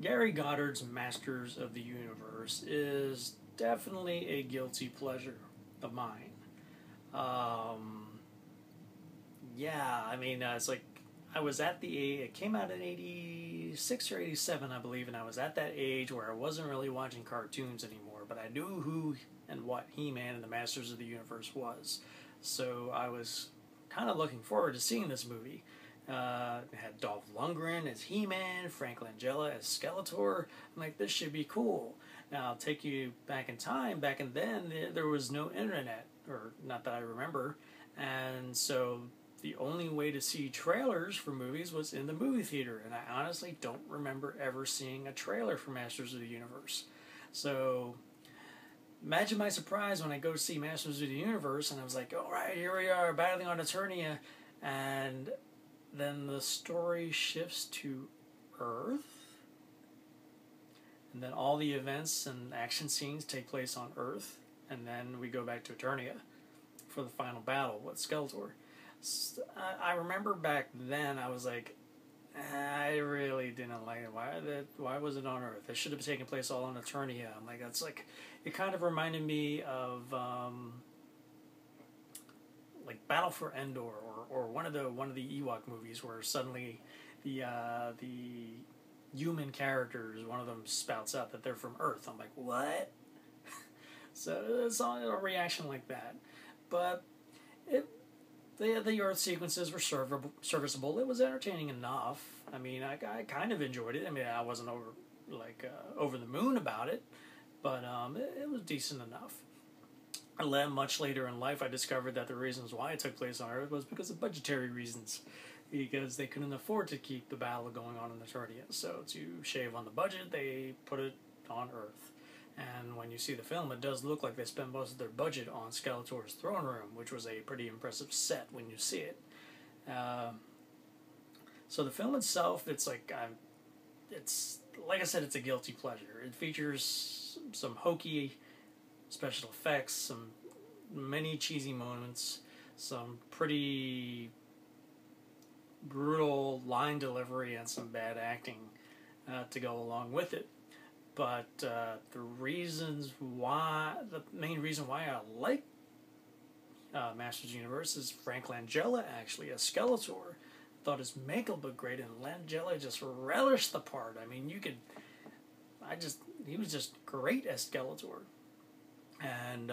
Gary Goddard's Masters of the Universe is definitely a guilty pleasure of mine. Um, yeah, I mean, it's like I was at the age, it came out in 86 or 87, I believe, and I was at that age where I wasn't really watching cartoons anymore, but I knew who and what He-Man and the Masters of the Universe was. So I was kind of looking forward to seeing this movie. It had Dolph Lundgren as He-Man, Frank Langella as Skeletor. I'm like, this should be cool. Now, I'll take you back in time. Back in then, there was no internet, or not that I remember, and so the only way to see trailers for movies was in the movie theater, and I honestly don't remember ever seeing a trailer for Masters of the Universe. So imagine my surprise when I go see Masters of the Universe, and I was like, all right, here we are, battling on Eternia, and then the story shifts to Earth, and then all the events and action scenes take place on Earth, and then we go back to Eternia for the final battle with Skeletor. I remember back then I was like, I really didn't like it. Why was it on Earth? It should have taken place all on Eternia. I'm like, that's like, it kind of reminded me of like Battle for Endor or one of the Ewok movies where suddenly the human characters, one of them spouts out that they're from Earth. I'm like, what? So it's a reaction like that, but the Earth sequences were serviceable. It was entertaining enough. I mean, I kind of enjoyed it. I mean, I wasn't over the moon about it, but it was decent enough. Much later in life, I discovered that the reasons why it took place on Earth was because of budgetary reasons, because they couldn't afford to keep the battle going on in Eternia. So to shave on the budget, they put it on Earth. And when you see the film, it does look like they spent most of their budget on Skeletor's throne room, which was a pretty impressive set when you see it. So the film itself, it's like I said, it's a guilty pleasure. It features some hokey special effects, many cheesy moments, some pretty brutal line delivery, and some bad acting to go along with it. But the main reason why I like Masters of the Universe is Frank Langella actually as Skeletor. I thought his makeup looked great, and Langella just relished the part. I mean, he was just great as Skeletor. And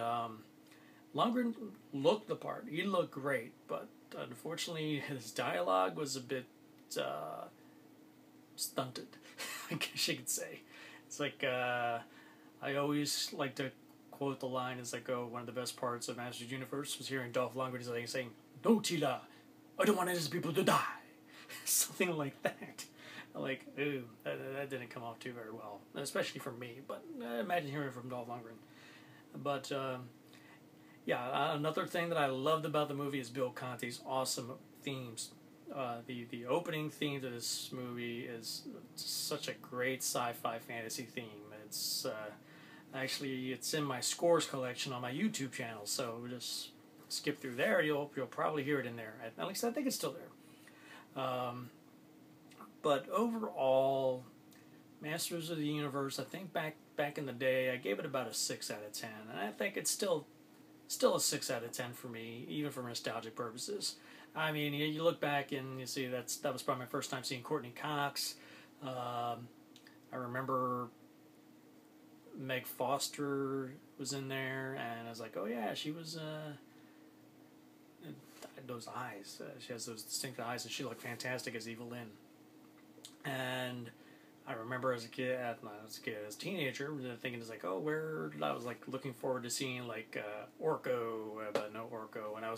Lundgren looked the part. He looked great, but unfortunately his dialogue was a bit stunted, I guess you could say. It's like, I always like to quote the line as like, one of the best parts of Masters of the Universe was hearing Dolph Lundgren saying, "No, Tila, I don't want innocent people to die." Something like that. Like, ooh, that didn't come off too very well, especially for me, but imagine hearing it from Dolph Lundgren. But, yeah, another thing that I loved about the movie is Bill Conti's awesome themes. The opening theme to this movie is such a great sci-fi fantasy theme. It's actually it's in my scores collection on my YouTube channel, so just skip through there. You'll probably hear it in there. At least I think it's still there. But overall, Masters of the Universe, I think back in the day, I gave it about a 6 out of 10, and I think it's still a 6 out of 10 for me, even for nostalgic purposes. I mean, you look back and you see that was probably my first time seeing Courtney Cox. I remember Meg Foster was in there, and I was like, oh yeah, she was, those eyes. She has those distinct eyes, and she looked fantastic as Evil Lynn. And I remember as a teenager, thinking it's like, I was like looking forward to seeing like Orko, but no Orko, and I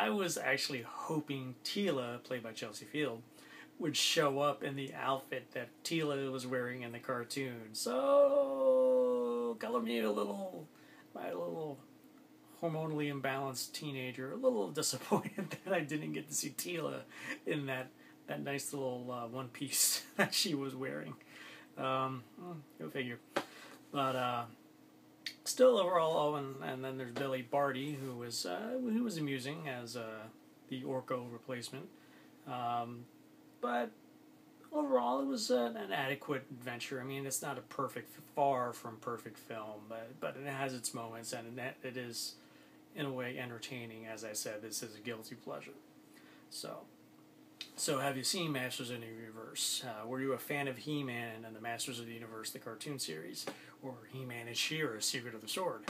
was actually hoping Teela, played by Chelsea Field, would show up in the outfit that Teela was wearing in the cartoon. So, color me my little hormonally imbalanced teenager, a little disappointed that I didn't get to see Teela in that nice little one piece that she was wearing. Go figure. But still, overall, and then there's Billy Barty, who was amusing as the Orko replacement. But overall, it was an adequate adventure. I mean, it's not a far from perfect film, but it has its moments, and it is, in a way, entertaining. As I said, this is a guilty pleasure. So have you seen Masters of the Universe? Were you a fan of He-Man and the Masters of the Universe, the cartoon series, or He-Man and She-Ra, Secret of the Sword?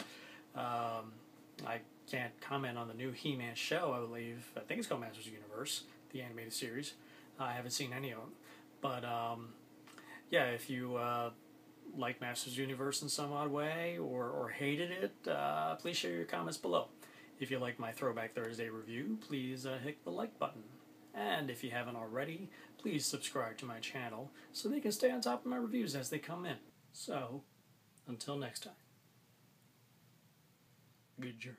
I can't comment on the new He-Man show. I think it's called Masters of the Universe, the animated series. I haven't seen any of them. But, yeah, if you like Masters of the Universe in some odd way or hated it, please share your comments below. If you like my Throwback Thursday review, please hit the like button. And if you haven't already, please subscribe to my channel so that you can stay on top of my reviews as they come in. So, until next time, good journey.